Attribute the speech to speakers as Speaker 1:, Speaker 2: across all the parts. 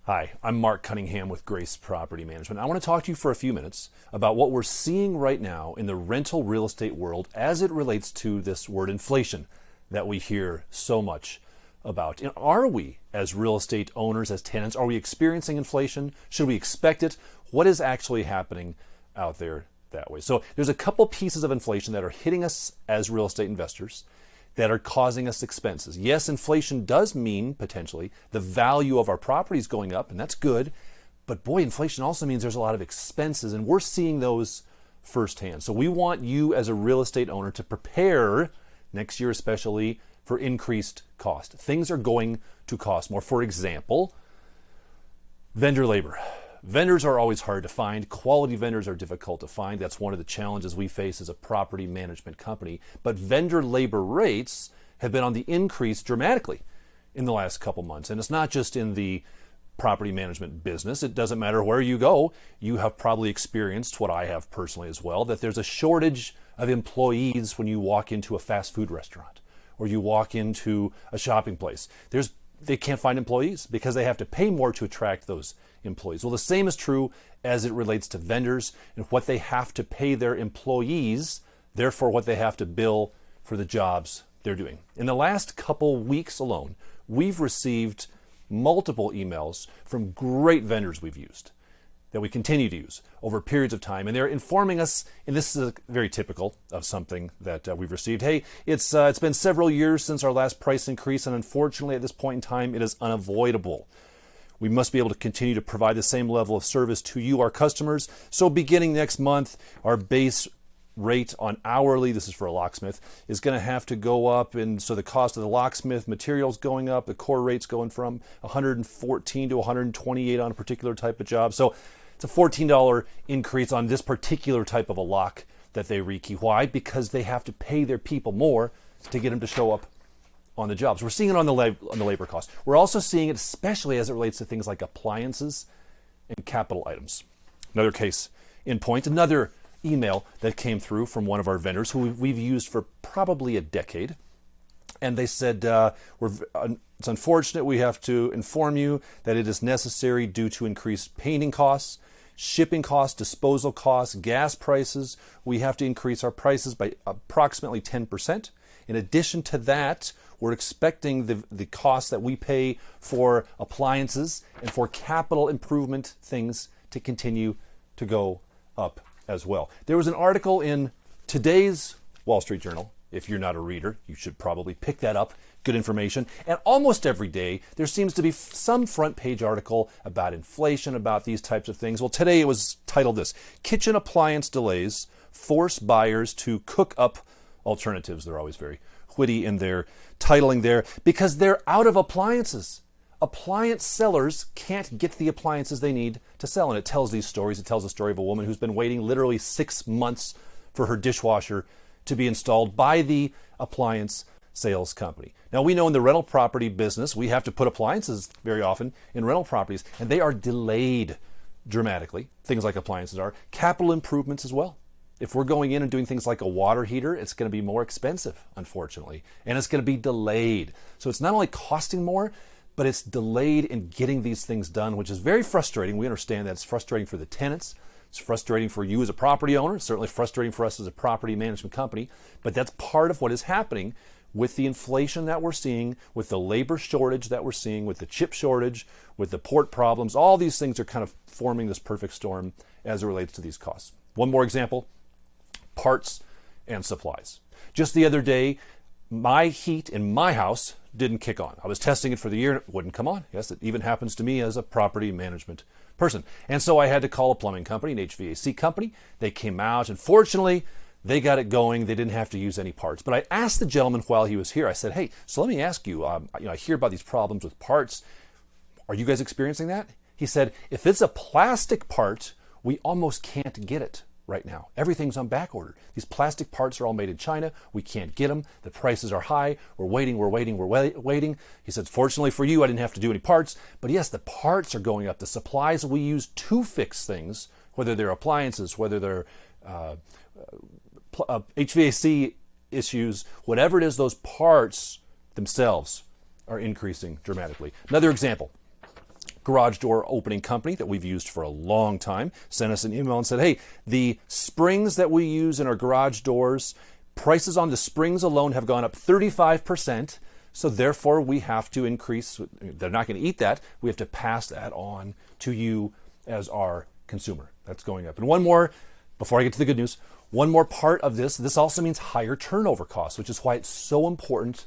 Speaker 1: Hi, I'm Marc Cunningham with Grace Property Management. I want to talk to you for a few minutes about what we're seeing right now in the rental real estate world as it relates to this word inflation that we hear so much about. Are we, as real estate owners, as tenants, are we experiencing inflation? Should we expect it? What is actually happening out there that way? So there's a couple pieces of inflation that are hitting us as real estate investors that are causing us expenses. Yes, inflation does mean potentially the value of our properties going up, and that's good. But boy, inflation also means there's a lot of expenses, and we're seeing those firsthand. So we want you as a real estate owner to prepare next year, especially for increased cost. Things are going to cost more. For example, vendor labor. Vendors are always hard to find. Quality vendors are difficult to find. That's one of the challenges we face as a property management company. But vendor labor rates have been on the increase dramatically in the last couple months. And it's not just in the property management business. It doesn't matter where you go. You have probably experienced what I have personally as well, that there's a shortage of employees when you walk into a fast food restaurant or you walk into a shopping place. They can't find employees because they have to pay more to attract those employees. Well, the same is true as it relates to vendors and what they have to pay their employees, therefore what they have to bill for the jobs they're doing. In the last couple weeks alone, we've received multiple emails from great vendors we've used that we continue to use over periods of time. And they're informing us, and this is very typical of something that we've received. Hey, it's been several years since our last price increase, and unfortunately at this point in time, it is unavoidable. We must be able to continue to provide the same level of service to you, our customers. So beginning next month, our base rate on hourly, this is for a locksmith, is going to have to go up. And so the cost of the locksmith materials going up, the core rate's going from $114 to $128 on a particular type of job. So it's a $14 increase on this particular type of a lock that they rekey. Why? Because they have to pay their people more to get them to show up on the jobs. We're seeing it on the labor cost. We're also seeing it especially as it relates to things like appliances and capital items. Another case in point, another email that came through from one of our vendors who we've used for probably a decade. And they said, it's unfortunate we have to inform you that it is necessary due to increased painting costs, shipping costs, disposal costs, gas prices. We have to increase our prices by approximately 10%. In addition to that, we're expecting the costs that we pay for appliances and for capital improvement things to continue to go up as well. There was an article in today's Wall Street Journal. If you're not a reader, you should probably pick that up. Good information. And almost every day, there seems to be some front page article about inflation, about these types of things. Well, today it was titled this: Kitchen Appliance Delays Force Buyers to Cook Up Alternatives. They're always very witty in their titling there because they're out of appliances. Appliance sellers can't get the appliances they need to sell. And it tells these stories. It tells the story of a woman who's been waiting literally 6 months for her dishwasher to be installed by the appliance sales company. Now, we know in the rental property business, we have to put appliances very often in rental properties, and they are delayed dramatically. Things like appliances are. Capital improvements as well. If we're going in and doing things like a water heater, it's going to be more expensive, unfortunately, and it's going to be delayed. So it's not only costing more, but it's delayed in getting these things done, which is very frustrating. We understand that it's frustrating for the tenants. It's frustrating for you as a property owner. It's certainly frustrating for us as a property management company, but that's part of what is happening with the inflation that we're seeing, with the labor shortage that we're seeing, with the chip shortage, with the port problems. All these things are kind of forming this perfect storm as it relates to these costs. One more example: parts and supplies. Just the other day, my heat in my house didn't kick on. I was testing it for the year and it wouldn't come on. Yes, it even happens to me as a property management person. And so I had to call a plumbing company, an HVAC company. They came out and fortunately they got it going. They didn't have to use any parts. But I asked the gentleman while he was here, I said, hey, so let me ask you, I hear about these problems with parts. Are you guys experiencing that? He said, if it's a plastic part, we almost can't get it right now. Everything's on back order. These plastic parts are all made in China. We can't get them. The prices are high. We're waiting. He said, fortunately for you, I didn't have to do any parts. But yes, the parts are going up. The supplies we use to fix things, whether they're appliances, whether they're HVAC issues, whatever it is, those parts themselves are increasing dramatically. Another example, garage door opening company that we've used for a long time sent us an email and said, hey, the springs that we use in our garage doors, prices on the springs alone have gone up 35%. So therefore we have to increase. They're not going to eat that. We have to pass that on to you as our consumer. That's going up. And one more, before I get to the good news, one more part of this also means higher turnover costs, which is why it's so important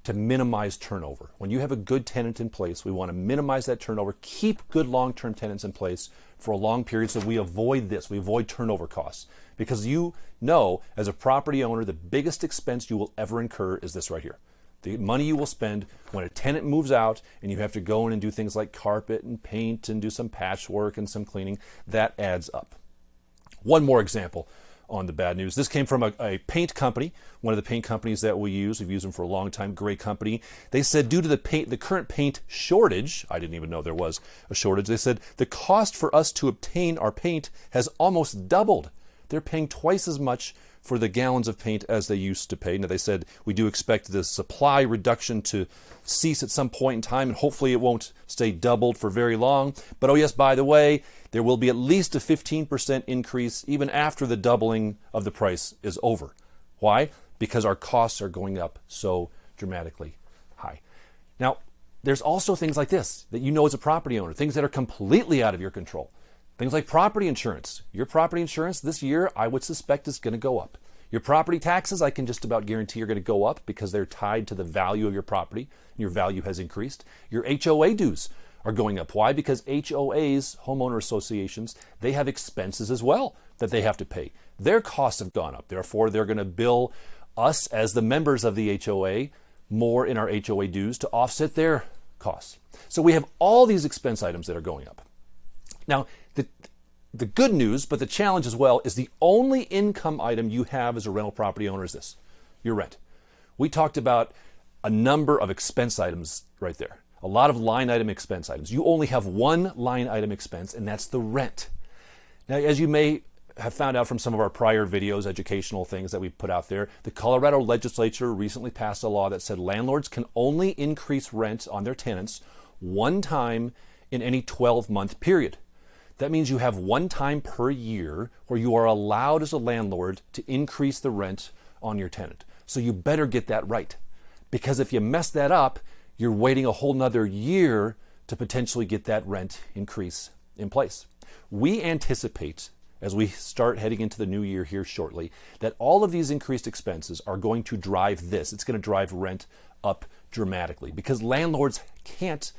Speaker 1: to minimize turnover. When you have a good tenant in place, we want to minimize that turnover, keep good long-term tenants in place for a long period so we avoid this. We avoid turnover costs. Because you know, as a property owner, the biggest expense you will ever incur is this right here. The money you will spend when a tenant moves out and you have to go in and do things like carpet and paint and do some patchwork and some cleaning, that adds up. One more example on the bad news. This came from a paint company, one of the paint companies that we use. We've used them for a long time, great company. They said due to the current paint shortage, I didn't even know there was a shortage, they said the cost for us to obtain our paint has almost doubled. They're paying twice as much for the gallons of paint as they used to pay. Now they said we do expect the supply reduction to cease at some point in time, and hopefully it won't stay doubled for very long. But oh yes, by the way, there will be at least a 15% increase even after the doubling of the price is over. Why? Because our costs are going up so dramatically high. Now, there's also things like this that you know as a property owner, things that are completely out of your control. Things like property insurance. Your property insurance this year, I would suspect, is going to go up. Your property taxes, I can just about guarantee, are going to go up because they're tied to the value of your property, and your value has increased. Your HOA dues are going up. Why? Because HOAs, homeowner associations, they have expenses as well that they have to pay. Their costs have gone up. Therefore, they're going to bill us as the members of the HOA more in our HOA dues to offset their costs. So we have all these expense items that are going up. Now, the good news, but the challenge as well, is the only income item you have as a rental property owner is this, your rent. We talked about a number of expense items right there, a lot of line item expense items. You only have one line item expense, and that's the rent. Now, as you may have found out from some of our prior videos, educational things that we put out there, the Colorado legislature recently passed a law that said landlords can only increase rent on their tenants one time in any 12-month period. That means you have one time per year where you are allowed as a landlord to increase the rent on your tenant. So you better get that right. Because if you mess that up, you're waiting a whole nother year to potentially get that rent increase in place. We anticipate, as we start heading into the new year here shortly, that all of these increased expenses are going to drive this. It's going to drive rent up dramatically because landlords can't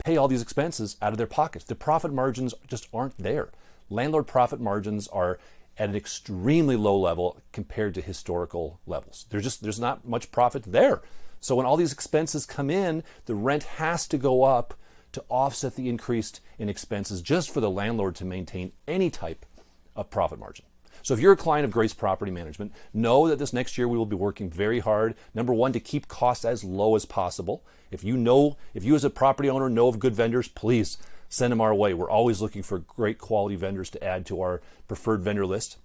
Speaker 1: pay all these expenses out of their pockets. The profit margins just aren't there. Landlord profit margins are at an extremely low level compared to historical levels. There's not much profit there. So when all these expenses come in, the rent has to go up to offset the increase in expenses just for the landlord to maintain any type of profit margin. So if you're a client of Grace Property Management, know that this next year we will be working very hard, number one, to keep costs as low as possible. If you as a property owner know of good vendors, please send them our way. We're always looking for great quality vendors to add to our preferred vendor list.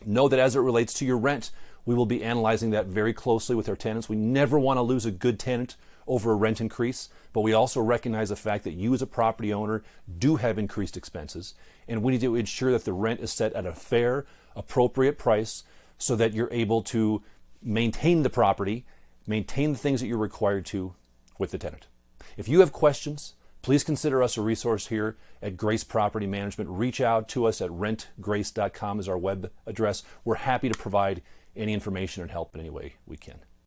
Speaker 1: Know that as it relates to your rent, we will be analyzing that very closely with our tenants. We never want to lose a good tenant over a rent increase, but we also recognize the fact that you as a property owner do have increased expenses, and we need to ensure that the rent is set at a fair, appropriate price so that you're able to maintain the property, maintain the things that you're required to with the tenant. If you have questions, please consider us a resource here at Grace Property Management. Reach out to us at rentgrace.com is our web address. We're happy to provide any information and help in any way we can.